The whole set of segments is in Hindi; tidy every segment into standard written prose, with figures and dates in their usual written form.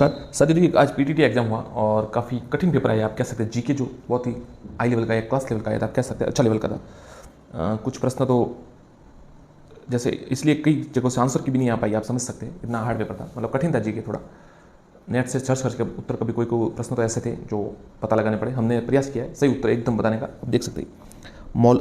नमस्कार साथियों, देखिए आज पीटीटी एग्जाम हुआ और काफ़ी कठिन पेपर आया। आप कह सकते हैं जीके जो बहुत ही हाई लेवल का या क्लास लेवल का है, आप कह सकते हैं अच्छा लेवल का था। कुछ प्रश्न तो जैसे इसलिए कई जगहों से आंसर की भी नहीं आ पाई, आप समझ सकते हैं इतना हार्ड पेपर था, मतलब कठिन था जीके थोड़ा। नेट से सर्च करके उत्तर कभी कोई प्रश्न तो ऐसे थे जो पता लगाने पड़े। हमने प्रयास किया है सही उत्तर एकदम बताने का। अब देख सकते हैं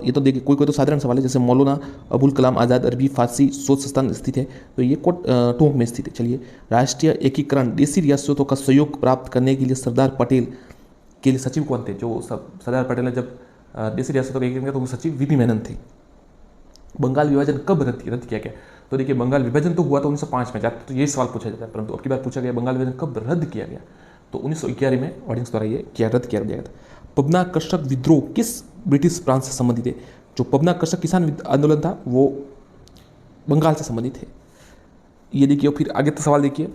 ये तो देखिए कोई तो साधारण सवाल है, जैसे मौलाना अबुल कलाम आज़ाद अरबी फारसी शोध संस्थान स्थित है, तो ये टोंक में स्थित है। चलिए, राष्ट्रीय एकीकरण देशी रियासतों का सहयोग प्राप्त करने के लिए सरदार पटेल के लिए सचिव कौन थे? जो सब सरदार पटेल ने जब देशी रियासतों का एकीकरण किया तो वो सचिव वीपी मेनन थे। बंगाल विभाजन कब रद्द किया गया? तो देखिए बंगाल विभाजन तो हुआ था 1905 में, जाते तो ये सवाल पूछा जाता है, परंतु अब की बार पूछा गया बंगाल विभाजन कब रद्द किया गया? तो 1911 में ऑर्डिनेंस द्वारा ये रद्द किया गया था। पबना कृषक विद्रोह किस ब्रिटिश प्रांत से संबंधित है? जो पबना कृषक किसान आंदोलन था वो बंगाल से संबंधित है। ये देखिए, फिर आगे तो सवाल देखिए,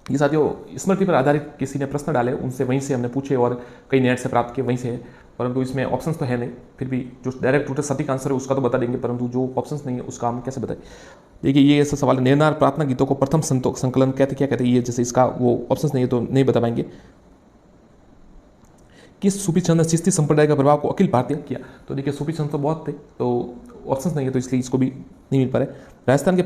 ये साथियों स्मृति पर आधारित किसी ने प्रश्न डाले, उनसे वहीं से हमने पूछे और कई नेट से प्राप्त किए वहीं से है, परंतु इसमें ऑप्शंस तो है नहीं। फिर भी जो डायरेक्ट रूट सटीक आंसर है उसका तो बता देंगे, परंतु जो ऑप्शंस नहीं है उसका हम कैसे बताएं? देखिए ये ऐसा सवाल है, नैनार प्रार्थना गीतों को प्रथम संकलन क्या कहते हैं? ये जैसे इसका वो ऑप्शंस नहीं है तो नहीं बता पाएंगे। किस सूफी संत ने चिश्ती संप्रदाय का प्रभाव को अखिल भारतीय किया? तो देखिए सूफी संत तो बहुत थे, तो ऑप्शंस नहीं है तो इसलिए इसको भी नहीं मिल पा रहा है। राजस्थान के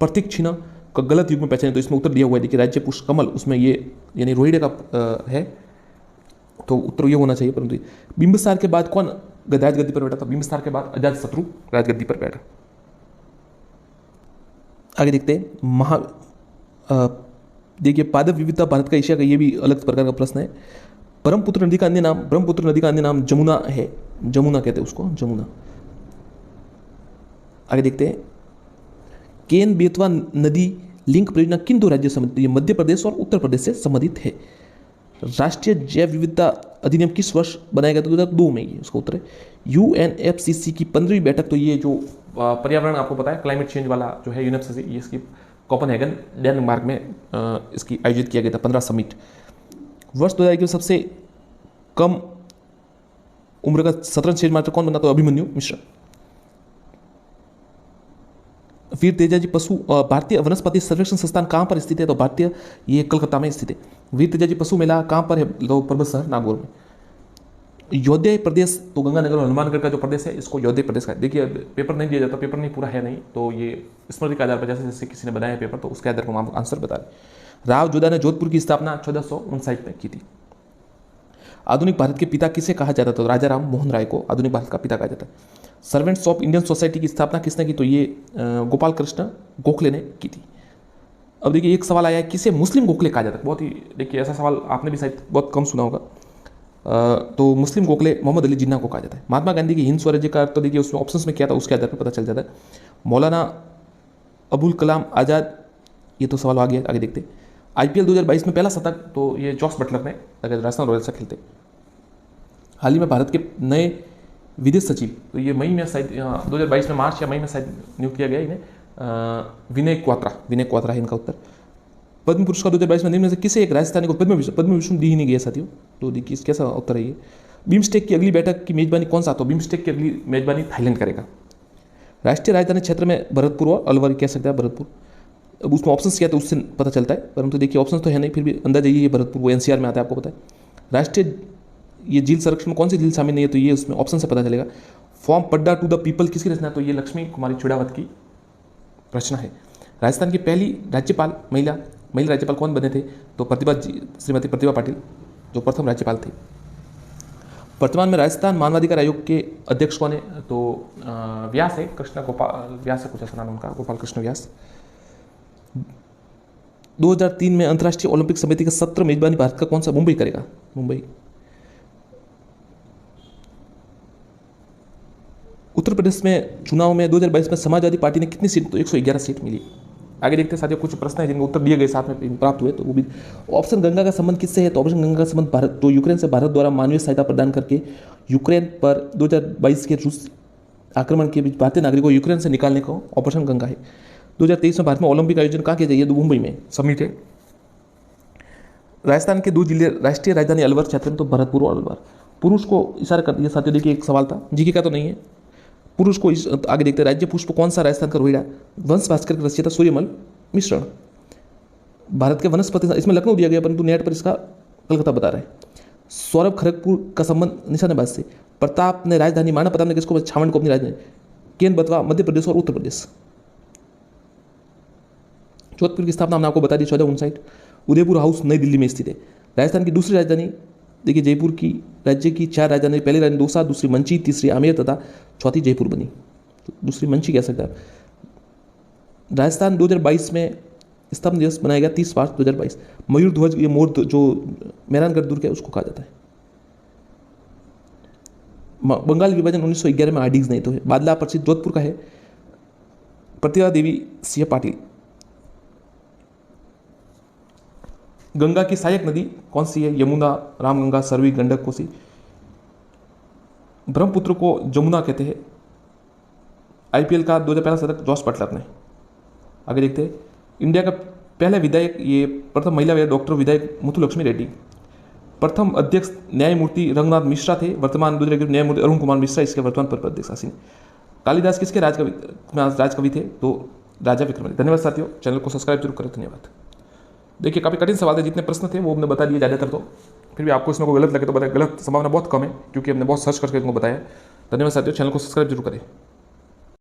प्रतीक चिन्ह का गलत युग में पहचाने, तो इसमें उत्तर दिया हुआ है। देखिए राज्य पुष्प कमल, उसमें ये यानी रोहिड़े का है, तो उत्तर ये होना चाहिए। परंतु बिंबिसार के बाद कौन राजगद्दी पर बैठा था? बिंबिसार के बाद अजातशत्रु राजगद्दी पर बैठा। आगे देखते हैं देखिए पादप विविधता भारत का एशिया का, ये भी अलग प्रकार का प्रश्न है। ब्रह्मपुत्र नदी का अन्य नाम जमुना है। जमुना कहते हैं उसको, जमुना। आगे देखते हैं केन बेतवा नदी लिंक परियोजना किन दो राज्यों से संबंधित? ये मध्य प्रदेश और उत्तर प्रदेश से संबंधित है। राष्ट्रीय जैव विविधता अधिनियम किस वर्ष बनाया गया था? 2002 में, ये उसका उत्तर है। यूएनएफसीसी की 15वीं बैठक, तो ये जो पर्यावरण आपको पता है क्लाइमेट चेंज वाला जो है यूएनएफसीसी, ये इसकी कोपेनहेगन डेनमार्क में इसकी आयोजित किया गया था 15 समिट। वर्ष 2001 में सबसे कम उम्र का शतरंज शेष मास्टर कौन बना? तो अभिमन्यु मिश्रा। वीर तेजाजी पशु भारतीय वनस्पति सर्वेक्षण संस्थान कहाँ पर स्थित है? तो भारतीय ये कलकत्ता में स्थित है। वीर तेजाजी पशु मेला कहाँ पर है? तो पर्वत शहर नागौर में। योध्या प्रदेश, तो गंगानगर और हनुमानगढ़ का जो प्रदेश है इसको योध्या प्रदेश का। देखिए पेपर नहीं दिया जाता, पेपर नहीं पूरा है नहीं, तो ये स्मृति के आधार पर जैसे जैसे किसी ने बनाया पेपर तो उसके आधार पर हम आंसर बता दें। राव जोधा ने जोधपुर की स्थापना 1459 में की थी। आधुनिक भारत के पिता किसे कहा जाता था? राजा राम मोहन राय को आधुनिक भारत का पिता कहा जाता है। सर्वेंट्स ऑफ इंडियन सोसाइटी की स्थापना किसने की? तो ये गोपाल कृष्ण गोखले ने की थी। अब देखिए एक सवाल आया है, किसे मुस्लिम गोखले कहा जाता है? बहुत ही देखिए ऐसा सवाल आपने भी शायद बहुत कम सुना होगा। तो मुस्लिम गोखले मोहम्मद अली जिन्ना को कहा जाता है। महात्मा गांधी की हिंद स्वराज्य का अर्थ, तो देखिए उसमें ऑप्शंस में क्या था उसके आधार पर पता चल जाता है। मौलाना अबुल कलाम आज़ाद, ये तो सवाल आगे देखते हैं। आईपीएल 2022 में पहला शतक, तो ये जॉस बटलर ने राजस्थान रॉयल्स से खेलते। हाल ही में भारत के नए विदेश सचिव, तो ये मई में शायद 2022 में मार्च या मई में शायद नियुक्त किया गया इन्हें, विनय क्वात्रा है इनका उत्तर। पद्म पुरस्कार 2022 में निम्न में से किसे एक राजस्थानी को पद्म विभूषण दी ही नहीं गया साथियों? तो देखिए कैसा उत्तर है ये। बिम्स्टेक की अगली बैठक की मेजबानी कौन सा? तो बिम्स्टेक की अगली मेजबानी थाईलैंड करेगा। राष्ट्रीय राजधानी क्षेत्र में भरतपुर और अलवर कह सकते हैं भरतपुर। अब उसमें ऑप्शंस क्या है तो उससे पता चलता है, परंतु देखिए ऑप्शंस तो है नहीं, फिर भी अंदाजा ये भरतपुर, वो एनसीआर में आता है, आपको पता है। राष्ट्रीय ये झील संरक्षण में कौन सी झील शामिल नहीं है? तो ये उसमें ऑप्शन से पता चलेगा। फॉर्म पड्डा टू द पीपल किसकी रचना है? तो ये लक्ष्मी कुमारी चुड़ावत की रचना है। राजस्थान की पहली राज्यपाल महिला राज्यपाल कौन बने थे? तो श्रीमती प्रतिभा पाटिल जो प्रथम राज्यपाल थे। वर्तमान में राजस्थान मानवाधिकार आयोग के अध्यक्ष कौन है? तो व्यास है, कृष्ण गोपाल व्यास है, कुछ ऐसा नाम उनका, गोपाल कृष्ण व्यास। 2003 में अंतर्राष्ट्रीय ओलंपिक समिति का 17 मेजबानी भारत का कौन सा? मुंबई करेगा, मुंबई। उत्तर प्रदेश में चुनाव में 2022 में समाजवादी पार्टी ने कितनी सीट? तो 111 सीट मिली। आगे देखते हैं साथियों, कुछ प्रश्न है जिनके उत्तर दिए गए साथ में प्राप्त हुए, तो वो भी। ऑप्शन गंगा का संबंध किससे है? तो ऑप्शन गंगा का संबंध भारत, तो यूक्रेन से भारत द्वारा मानवीय सहायता प्रदान करके यूक्रेन पर 2022 के रूस आक्रमण के बीच भारतीय नागरिकों को यूक्रेन से निकालने का ऑपरेशन गंगा है। 2023 में भारत में ओलंपिक आयोजन कहाँ किया जाएगा? तो मुंबई में समिट है। राजस्थान के 2 जिले राष्ट्रीय राजधानी अलवर क्षेत्र में, तो भरतपुर और अलवर। पुरुष को इशारा कर दिया साथियों, देखिए एक सवाल था, जीके का तो नहीं है। पुरुष को आगे देखते हैं, राज्य पुष्प कौन सा राजस्थान का? रोहिड़ा। वंश भास्कर का रचयिता सूर्यमल मिश्रण। भारत के वनस्पति, इसमें लखनऊ दिया गया परंतु नेट पर इसका कलकत्ता बता रहा है। सौरभ खड़गपुर का संबंध निशानेबाज से। प्रताप ने राजधानी माना, प्रताप ने किसको, छावंड को अपनी राजधानी। केन बतवा मध्य प्रदेश और उत्तर प्रदेश। जोधपुर की स्थापना हमने आपको बता दी 1459। उदयपुर हाउस नई दिल्ली में स्थित है। राजस्थान की दूसरी राजधानी देखिए जयपुर की। राज्य की 4 राजधानी, पहली राजधानी दौसा, दूसरी मंची, तीसरी आमेर तथा चौथी जयपुर बनी। तो दूसरी मंची कह सकते हैं। राजस्थान 2022 में स्तंभ दिवस मनाया गया 30 मार्च 2022। मयूर ध्वज, ये मोर जो मेहरानगढ़ दुर्ग है उसको कहा जाता है। बंगाल विभाजन 1911 में आरडीज नहीं तो है। बादला प्रसिद्ध जोधपुर का है। प्रतिभा देवी सिंह पाटिल। गंगा की सहायक नदी कौन सी है? यमुना, रामगंगा, सरवी, गंडक, कोसी। ब्रह्मपुत्र को जमुना कहते हैं। आईपीएल का 2000 शतक जॉस बटलर ने। आगे देखते हैं। इंडिया का पहला विधायक, ये प्रथम महिला विधायक डॉक्टर विधायक मुथुलक्ष्मी रेड्डी। प्रथम अध्यक्ष न्यायमूर्ति रंगनाथ मिश्रा थे। वर्तमान 2011 न्यायमूर्ति अरुण कुमार मिश्रा इसके वर्तमान पर अध्यक्ष आसीन। कालिदास किसके राजकवि थे? तो राजा विक्रमादित्य। धन्यवाद साथियों, चैनल को सब्सक्राइब जरूर करें। धन्यवाद। देखिए काफ़ी कठिन सवाल थे, जितने प्रश्न थे वो हमने बता दिए ज़्यादातर, तो फिर भी आपको इसमें कोई गलत लगे तो बताए। गलत संभावना बहुत कम है क्योंकि हमने बहुत सर्च करके तुमको बताया। धन्यवाद साथियों, चैनल को सब्सक्राइब जरूर करें।